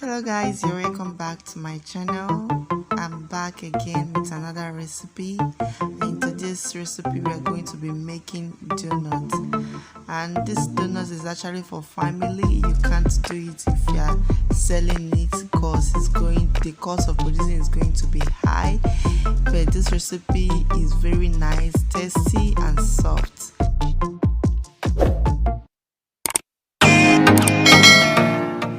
Hello guys, you're welcome back to my channel. I'm back again with another recipe, and in today's recipe we are going to be making donut. And this donut is actually for family. You can't do it if you are selling it because the cost of producing is going to be high, but this recipe is very nice, tasty and soft.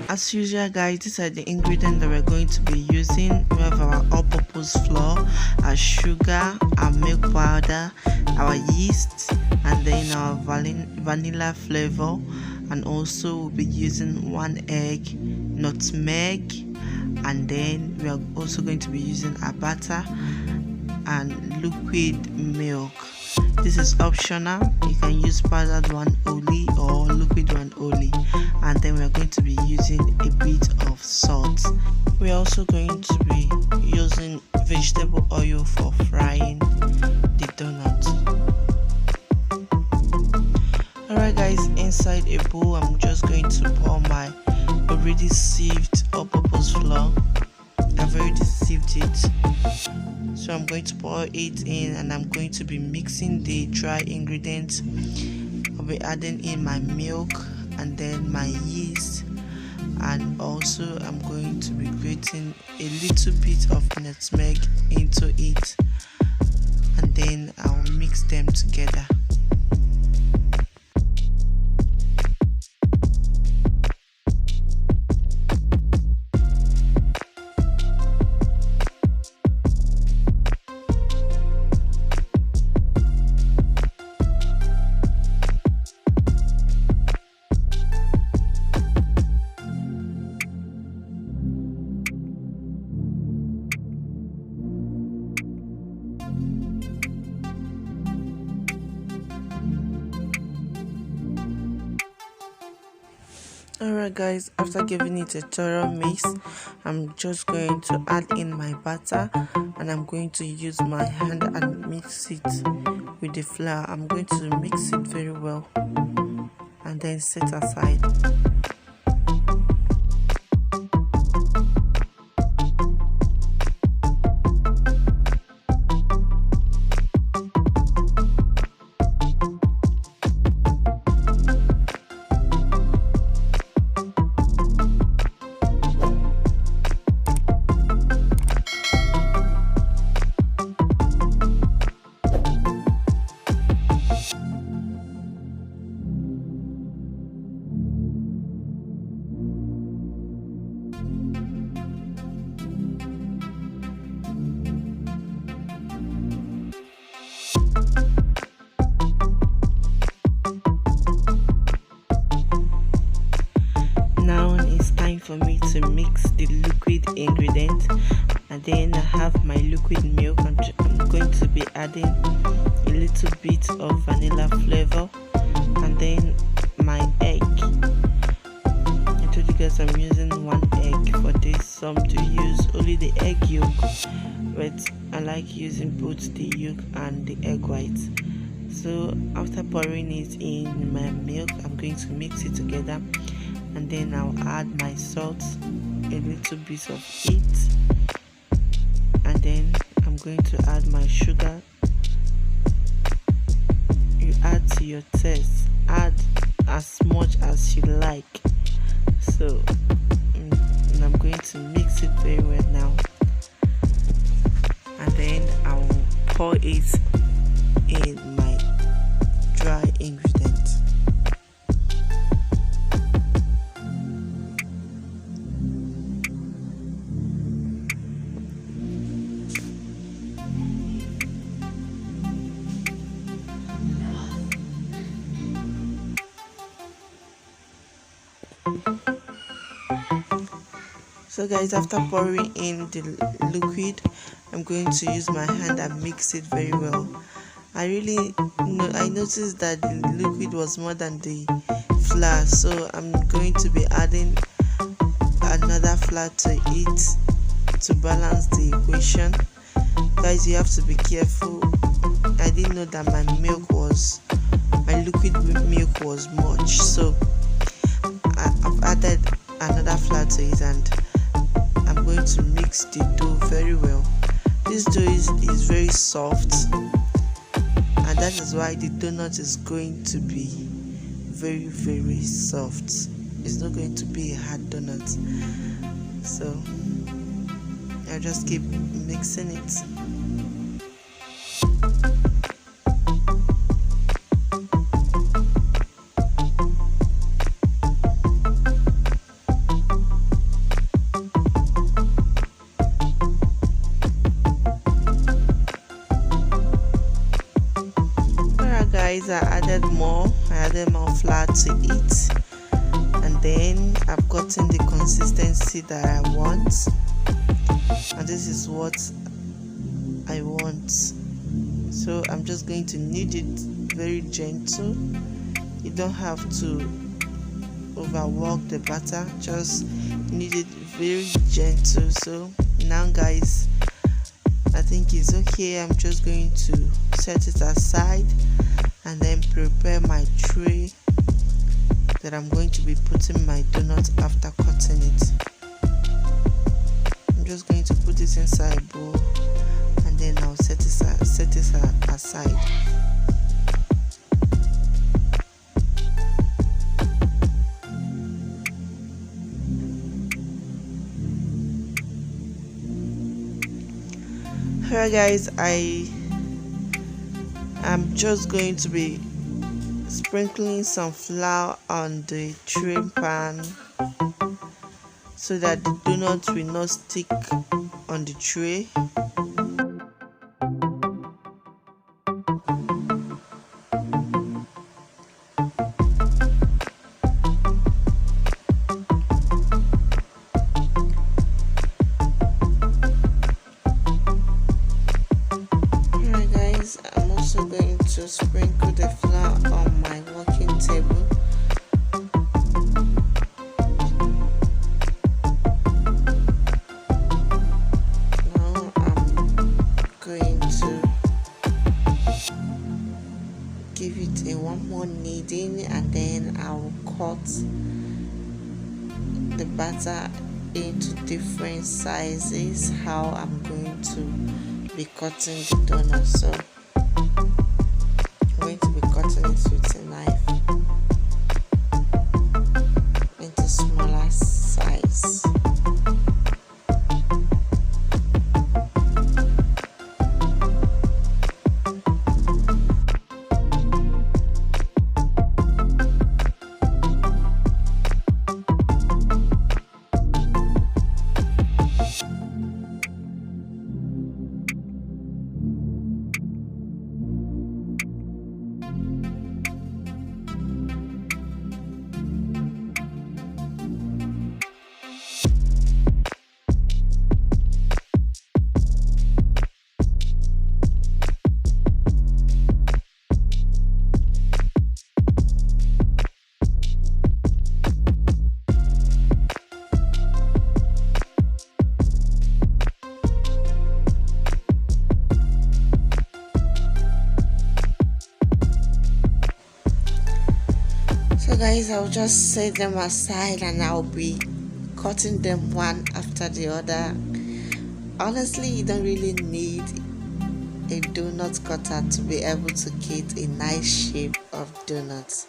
As usual guys, these are the ingredients that we're going to be using. We have our all-purpose flour, our sugar, our milk powder, our yeast, and then our vanilla flavor, and also we'll be using 1 egg, nutmeg, and then we are also going to be using a butter and liquid milk. This is optional. You can use powdered one only or liquid one only. And then we are going to be using a bit of salt. We are also going to be using vegetable oil for frying the donut. Alright guys, inside a bowl I'm just going to pour my already sieved all-purpose flour. I've already sieved it, so I'm going to pour it in and I'm going to be mixing the dry ingredients. I'll be adding in my milk and then my yeast, and also I'm going to be grating a little bit of nutmeg into it, and then I'll mix them together. Alright guys, after giving it a thorough mix, I'm just going to add in my butter, and I'm going to use my hand and mix it with the flour. I'm going to mix it very well and then set aside. For me to mix the liquid ingredient, and then I have my liquid milk. I'm going to be adding a little bit of vanilla flavor, and then my egg. I told you guys I'm using 1 egg for this. Some do use only the egg yolk, but I like using both the yolk and the egg white. So after pouring it in my milk, I'm going to mix it together, and then I'll add my salt, a little bit of it, and then I'm going to add my sugar. You add to your taste, add as much as you like. So and I'm going to mix it very well now, and then I'll pour it in my dry ingredients. So guys, after pouring in the liquid, I'm going to use my hand and mix it very well. I noticed that the liquid was more than the flour, so I'm going to be adding another flour to it to balance the equation. Guys, you have to be careful. I didn't know that my liquid milk was much, so I've added another flour to it, and going to mix the dough very well. This dough is very soft, and that is why the donut is going to be very, very soft. It's not going to be a hard donut. So I'll just keep mixing it. Guys, I added more flour to it, and then I've gotten the consistency that I want, and this is what I want. So I'm just going to knead it very gentle. You don't have to overwork the batter, just knead it very gentle. So now guys, I think it's okay. I'm just going to set it aside and then prepare my tray that I'm going to be putting my donut after cutting it. I'm just going to put it inside a bowl, and then I'll set it aside. Alright guys, I'm just going to be sprinkling some flour on the tray pan so that the donut will not stick on the tray. I'm also going to sprinkle the flour on my working table. Now I'm going to give it a one more kneading, and then I'll cut the batter into different sizes, how I'm going to be cutting the donut. So I'm going to be cutting it with a knife into smaller size. So guys, I'll just set them aside and I'll be cutting them one after the other. Honestly, you don't really need a donut cutter to be able to get a nice shape of donuts.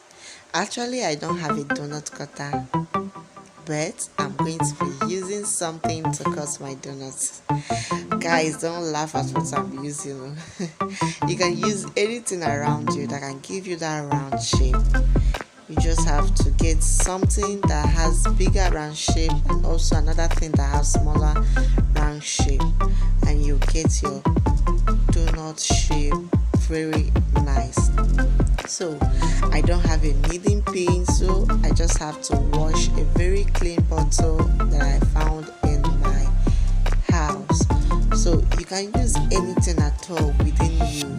Actually, I don't have a donut cutter, but I'm going to be using something to cut my donuts. Guys, don't laugh at what I'm using. You can use anything around you that can give you that round shape. You just have to get something that has bigger round shape and also another thing that has smaller round shape, and you get your donut shape very nice. So I don't have a kneading pin, so I just have to wash a very clean bottle that I found in my house. So you can use anything at all within you.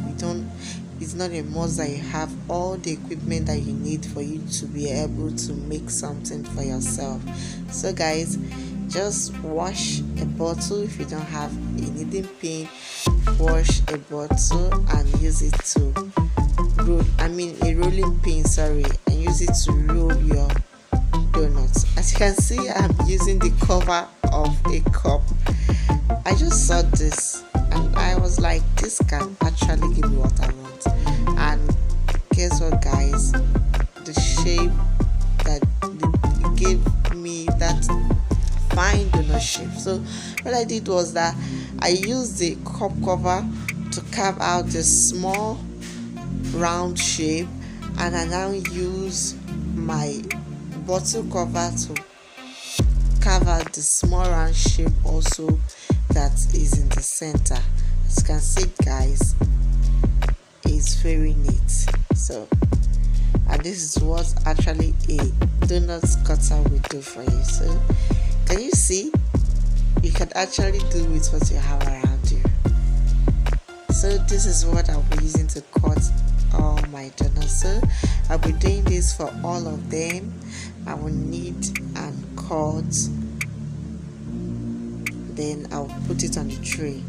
It's not a must that you have all the equipment that you need for you to be able to make something for yourself. So guys, just wash a bottle. If you don't have a kneading pin, wash a bottle and use it to a rolling pin, and use it to roll your donuts. As you can see, I'm using the cover of a cup. I just saw this and I was like, this can actually give me what I want. And guess what, guys, the shape that it gave me, that fine donut shape. So what I did was that I used the cup cover to carve out the small round shape, and I now use my bottle cover to carve out the small round shape also that is in the center. As you can see, guys, it's very neat. So, and this is what actually a donut cutter will do for you. So can you see, you can actually do with what you have around you. So this is what I'll be using to cut all my donuts. So I'll be doing this for all of them. I will knead and cut, then I'll put it on the tray.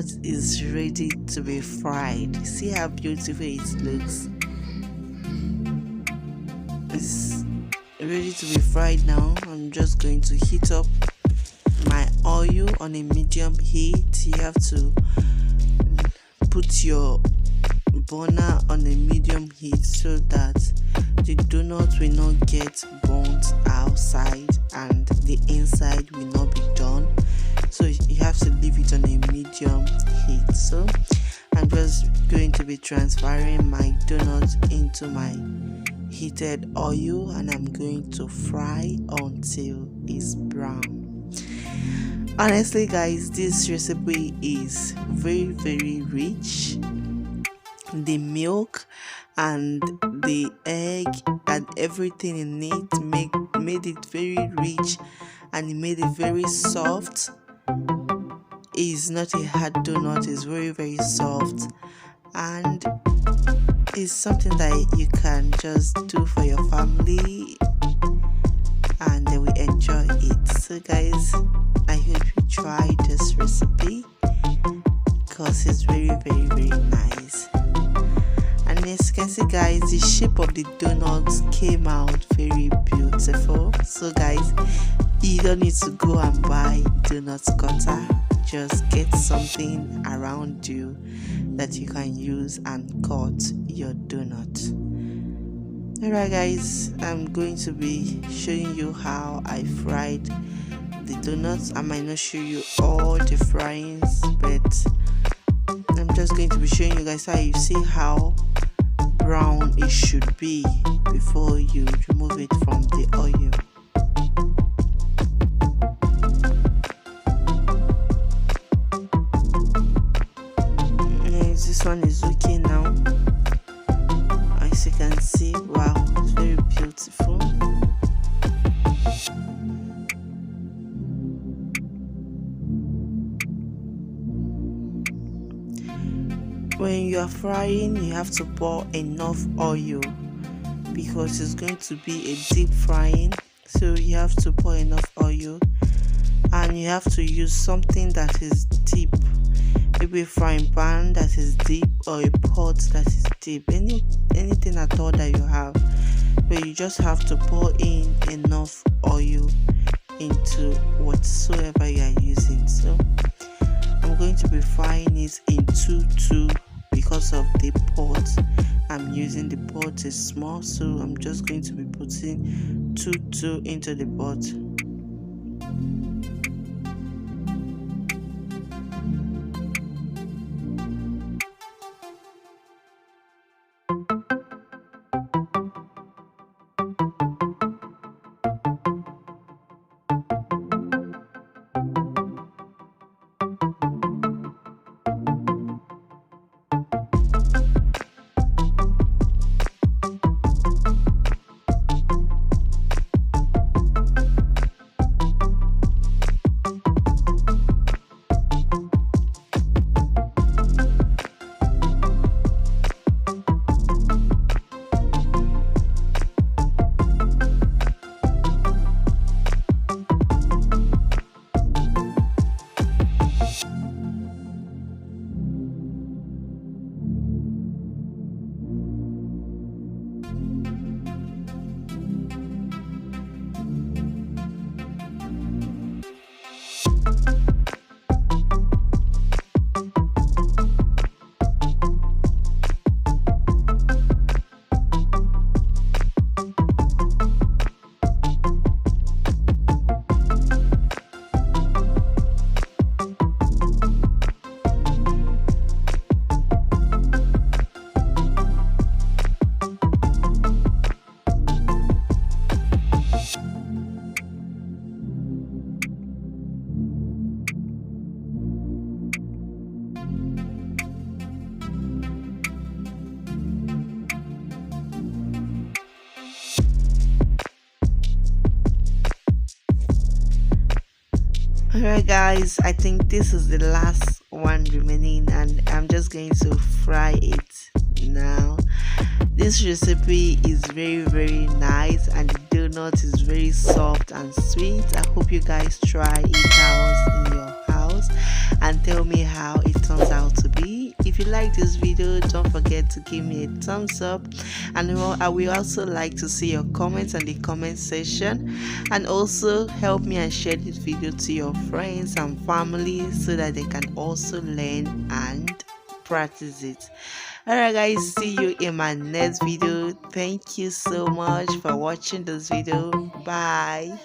donut is ready to be fried. See how beautiful it looks. It's ready to be fried now. I'm just going to heat up my oil on a medium heat. You have to put your burner on a medium heat so that the donut will not get burnt outside and the inside will not be done. So you have to leave it on a medium heat. So I'm just going to be transferring my donut into my heated oil and I'm going to fry until it's brown. Honestly guys, this recipe is very rich. The milk and the egg and everything in it made it very rich, and it made it very soft. It's not a hard donut, it's very soft, and it's something that you can just do for your family and they will enjoy it. So guys, I hope you try this recipe because it's very nice. And as you can see guys, the shape of the donuts came out very beautiful. So guys, you don't need to go and buy donut cutter. Just get something around you that you can use and cut your donut. Alright guys, I'm going to be showing you how I fried the donuts. I might not show you all the fryings, but I'm just going to be showing you guys how you see how brown it should be before you remove it from the oil. This one is okay now. As you can see, wow, it's very beautiful. When you are frying, you have to pour enough oil because it's going to be a deep frying, so you have to pour enough oil and you have to use something that is deep, maybe a frying pan that is deep or a pot that is deep, anything at all that you have, but you just have to pour in enough oil into whatsoever you are using. So I'm going to be frying it in 2 because of the pot I'm using. The pot is small, so I'm just going to be putting 2 into the pot. Alright guys, I think this is the last one remaining and I'm just going to fry it now. This recipe is very nice and the donut is very soft and sweet. I hope you guys try it out in your house. comments and tell me how it turns out to be. If you like this video, don't forget to give me a thumbs up, and I will also like to see your comments in the comment section, and also help me and share this video to your friends and family so that they can also learn and practice it. Alright guys, see you in my next video. Thank you so much for watching this video. Bye.